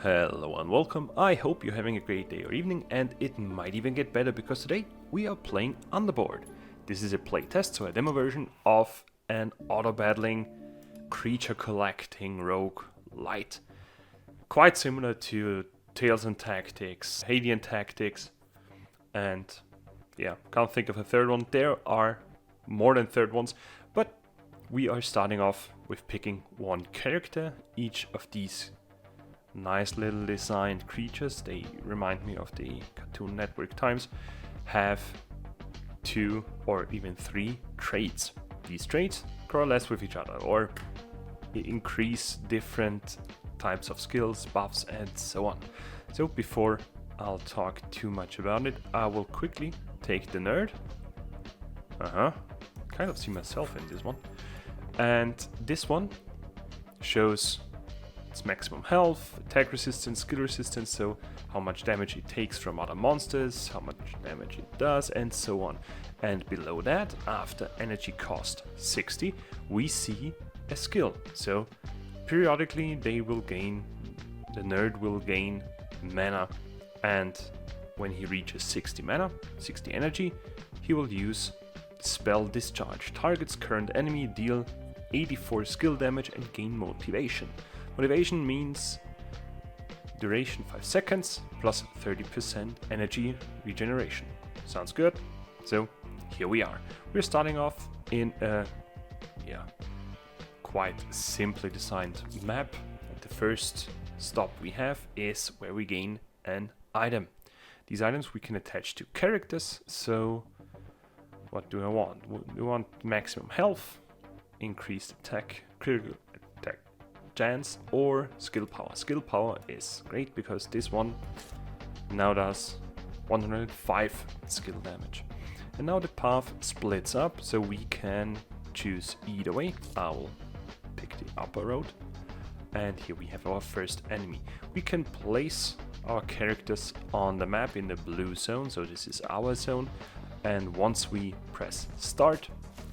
Hello and welcome. I hope you're having a great day or evening, and it might even get better because today we are playing Underboard. This is a playtest, so a demo version of an auto-battling, creature collecting rogue light. Quite similar to Tales and Tactics, Hadian Tactics, and yeah, can't think of a third one. There are more than third ones, but we are starting off with picking one character. Each of these nice little designed creatures, they remind me of the Cartoon Network times, have 2 or even 3 traits. These traits correlate with each other or increase different types of skills, buffs, and so on. So before I'll talk too much about it, I will quickly take the nerd. Kind of see myself in this one. And this one shows its maximum health, attack resistance, skill resistance, so how much damage it takes from other monsters, how much damage it does, and so on. And below that, after energy cost 60, we see a skill. So periodically the nerd will gain mana, and when he reaches 60 mana, 60 energy, he will use Spell Discharge. Targets current enemy, deal 84 skill damage and gain motivation. Motivation means duration 5 seconds plus 30% energy regeneration. Sounds good? So here we are. We're starting off in a quite simply designed map. The first stop we have is where we gain an item. These items we can attach to characters. So what do I want? We want maximum health, increased attack, critical attack chance, or skill power. Skill power is great because this one now does 105 skill damage. And now the path splits up, so we can choose either way. I will pick the upper road, and here we have our first enemy. We can place our characters on the map in the blue zone, so this is our zone, and once we press start,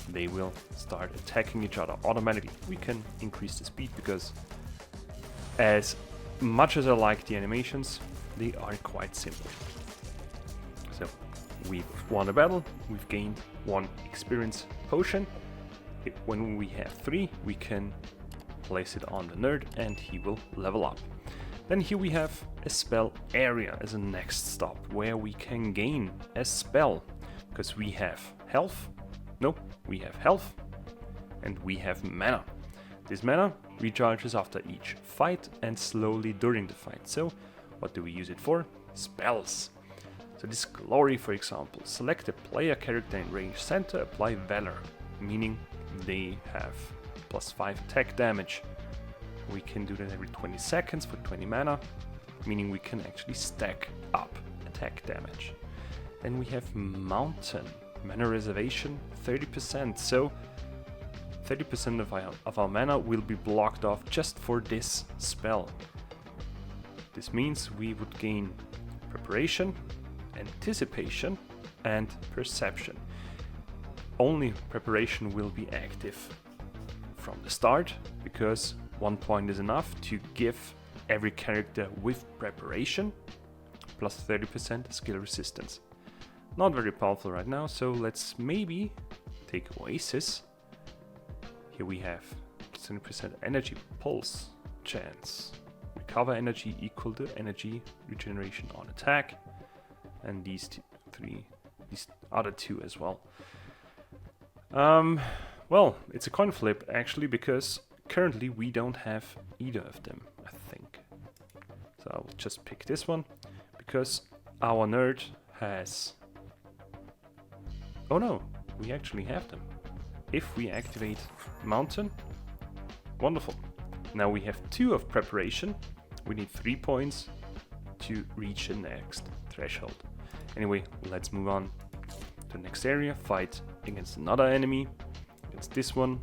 they will start attacking each other automatically. We can increase the speed because as much as I like the animations, they are quite simple. So we've won a battle, we've gained 1 experience potion. When we have 3, we can place it on the nerd and he will level up. Then here we have a spell area as a next stop where we can gain a spell, because we have health. We have health and we have mana. This mana recharges after each fight and slowly during the fight. So what do we use it for? Spells. So this Glory, for example, select a player character in range center, apply Valor, meaning they have +5 attack damage. We can do that every 20 seconds for 20 mana, meaning we can actually stack up attack damage. Then we have Mountain. Mana reservation 30%, so 30% of our mana will be blocked off just for this spell. This means we would gain preparation, anticipation, and perception. Only preparation will be active from the start, because 1 point is enough to give every character with preparation plus 30% skill resistance. Not very powerful right now, so let's maybe take Oasis. Here we have 70% energy pulse chance. Recover energy equal to energy regeneration on attack. And these other 2 as well. Well, it's a coin flip actually, because currently we don't have either of them, I think. So I will just pick this one, because our nerd has... Oh no, we actually have them. If we activate Mountain, wonderful. Now we have 2 of preparation. We need 3 points to reach the next threshold. Anyway, let's move on to the next area, fight against another enemy, against this one.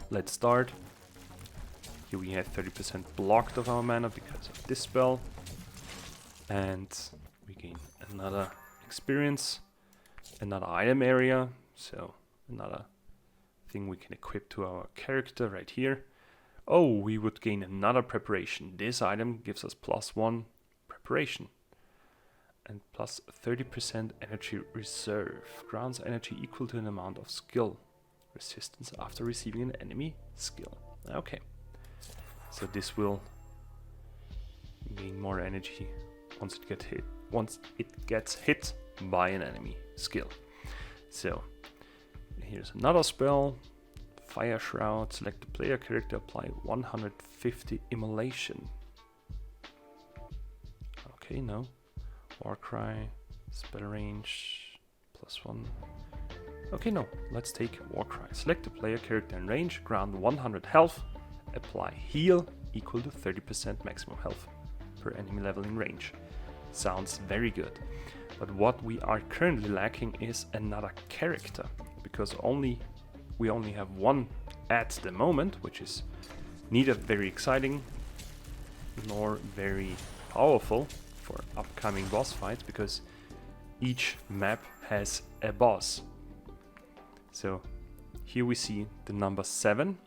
Let's start. Here we have 30% blocked of our mana because of this spell. And we gain another experience. Another item area, so another thing we can equip to our character right here. Oh, we would gain another preparation. This item gives us +1 preparation. And plus 30% energy reserve. Grants energy equal to an amount of skill resistance after receiving an enemy skill. Okay. So this will gain more energy once it gets hit by an enemy skill. So here's another spell. Fire Shroud. Select the player character. Apply 150 immolation. Okay, no. Warcry, spell range, +1. Okay, no, let's take Warcry. Select the player character in range, grant 100 health, apply heal equal to 30% maximum health per enemy level in range. Sounds very good. But what we are currently lacking is another character, because we only have one at the moment, which is neither very exciting nor very powerful for upcoming boss fights, because each map has a boss. So here we see the number 7.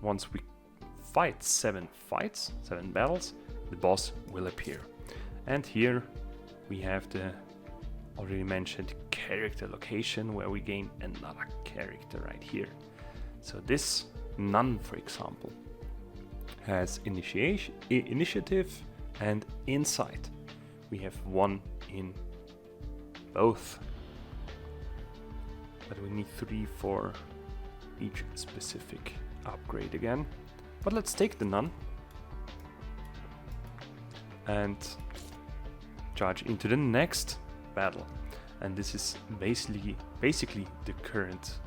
Once we fight 7 battles, the boss will appear. And here we have the already mentioned character location, where we gain another character right here. So this nun, for example, has initiative and insight. We have 1 in both, but we need 3 for each specific upgrade again. But let's take the nun and charge into the next battle. And this is basically the current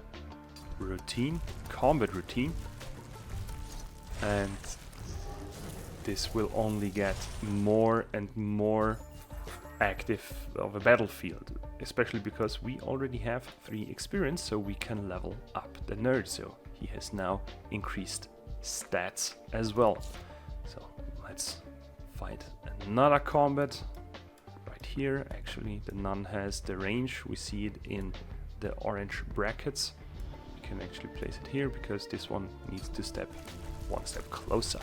routine, combat routine, and this will only get more and more active of a battlefield, especially because we already have 3 experience, so we can level up the nerd. So he has now increased stats as well. So let's fight another combat right here. Actually, the nun has the range. We see it in the orange brackets. We can actually place it here because this one needs to step 1 step closer.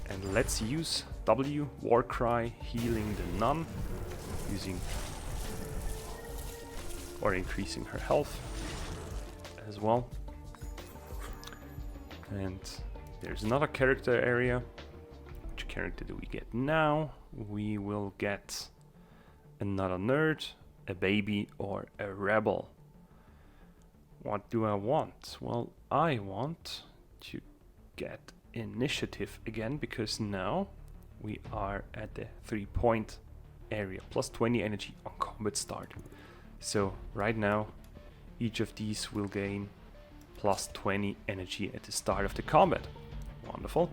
And let's use W, Warcry, healing the nun, using or increasing her health as well. And there's another character area. Which character do we get now? We will get another nerd, a baby, or a rebel. What do I want? Well, I want to get initiative again, because now we are at the 3-point area, plus 20 energy on combat start. So right now each of these will gain plus 20 energy at the start of the combat. Wonderful.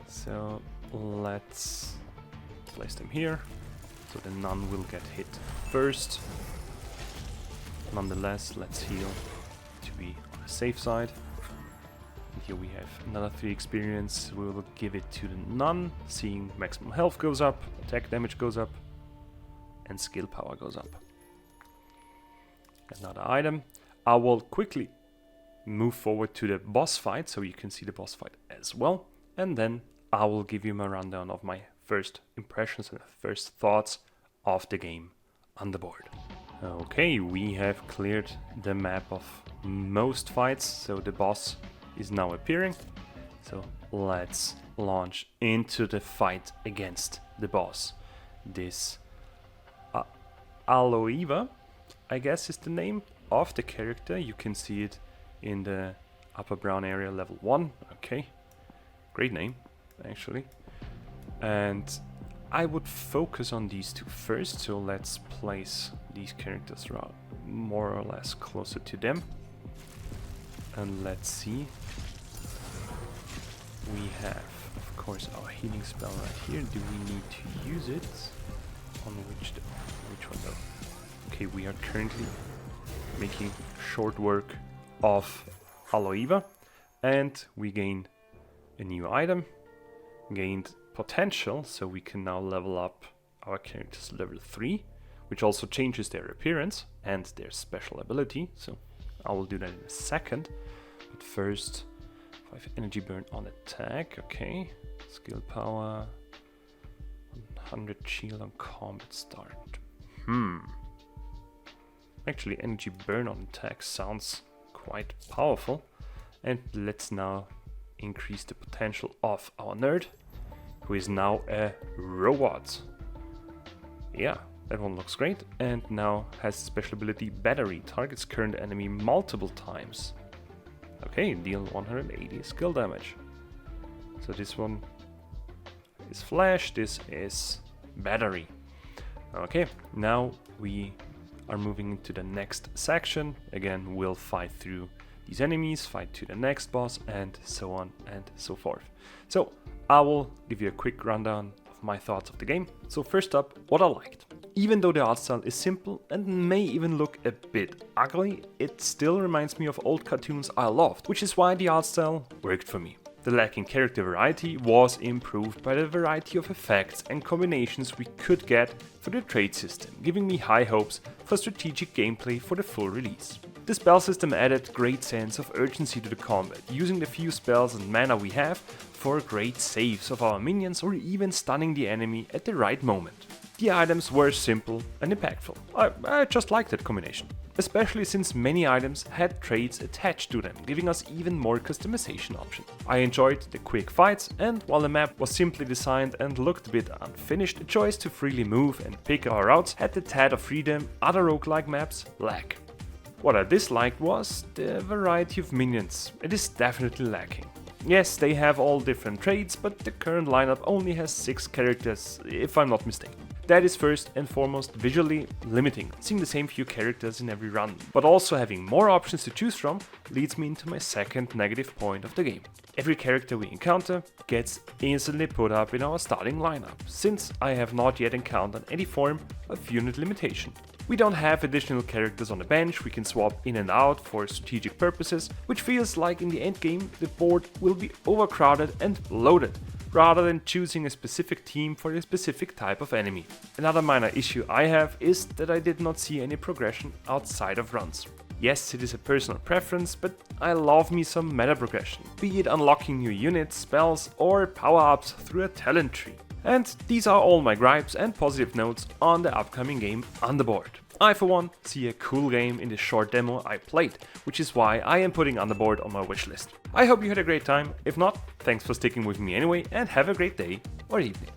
So let's place them here, so the nun will get hit first. Nonetheless, let's heal to be on the safe side. And here we have another 3 experience. We will give it to the nun, seeing maximum health goes up, attack damage goes up, and skill power goes up. Another item. I will quickly move forward to the boss fight, so you can see the boss fight as well. And then I will give you my rundown of my first impressions and first thoughts of the game Underboard. Okay, we have cleared the map of most fights, so the boss is now appearing. So let's launch into the fight against the boss. This Aloeva, I guess, is the name of the character. You can see it in the upper brown area, level 1. Okay, great name actually. And I would focus on these 2 first, so let's place these characters around more or less closer to them. And let's see. We have, of course, our healing spell right here. Do we need to use it? On which one though? Okay, we are currently making short work of Aloeva, and we gained a new item, gained potential, so we can now level up our characters level 3, which also changes their appearance and their special ability. So I will do that in a second, but first 5 energy burn on attack, okay. Skill power, 100 shield on combat start. Actually, energy burn on attack sounds quite powerful. And let's now increase the potential of our nerd, who is now a robot. Yeah, that one looks great. And now has special ability Battery, targets current enemy multiple times. Okay, deal 180 skill damage. So this one is Flash, this is Battery. Okay, now we are moving into the next section. Again, we'll fight through these enemies, fight to the next boss, and so on and so forth. So I will give you a quick rundown of my thoughts of the game. So first up, what I liked. Even though the art style is simple and may even look a bit ugly, it still reminds me of old cartoons I loved, which is why the art style worked for me. The lacking character variety was improved by the variety of effects and combinations we could get for the trade system, giving me high hopes for strategic gameplay for the full release. The spell system added great sense of urgency to the combat, using the few spells and mana we have for great saves of our minions or even stunning the enemy at the right moment. The items were simple and impactful. I just liked that combination, especially since many items had traits attached to them, giving us even more customization options. I enjoyed the quick fights, and while the map was simply designed and looked a bit unfinished, the choice to freely move and pick our routes had the tad of freedom other roguelike maps lack. What I disliked was the variety of minions. It is definitely lacking. Yes, they have all different traits, but the current lineup only has 6 characters, if I'm not mistaken. That is first and foremost visually limiting, seeing the same few characters in every run, but also having more options to choose from leads me into my second negative point of the game. Every character we encounter gets instantly put up in our starting lineup, since I have not yet encountered any form of unit limitation. We don't have additional characters on the bench we can swap in and out for strategic purposes, which feels like in the endgame the board will be overcrowded and loaded, rather than choosing a specific team for a specific type of enemy. Another minor issue I have is that I did not see any progression outside of runs. Yes, it is a personal preference, but I love me some meta progression, be it unlocking new units, spells, or power-ups through a talent tree. And these are all my gripes and positive notes on the upcoming game Underboard. I for one see a cool game in the short demo I played, which is why I am putting Underboard on my wishlist. I hope you had a great time. If not, thanks for sticking with me anyway, and have a great day or evening.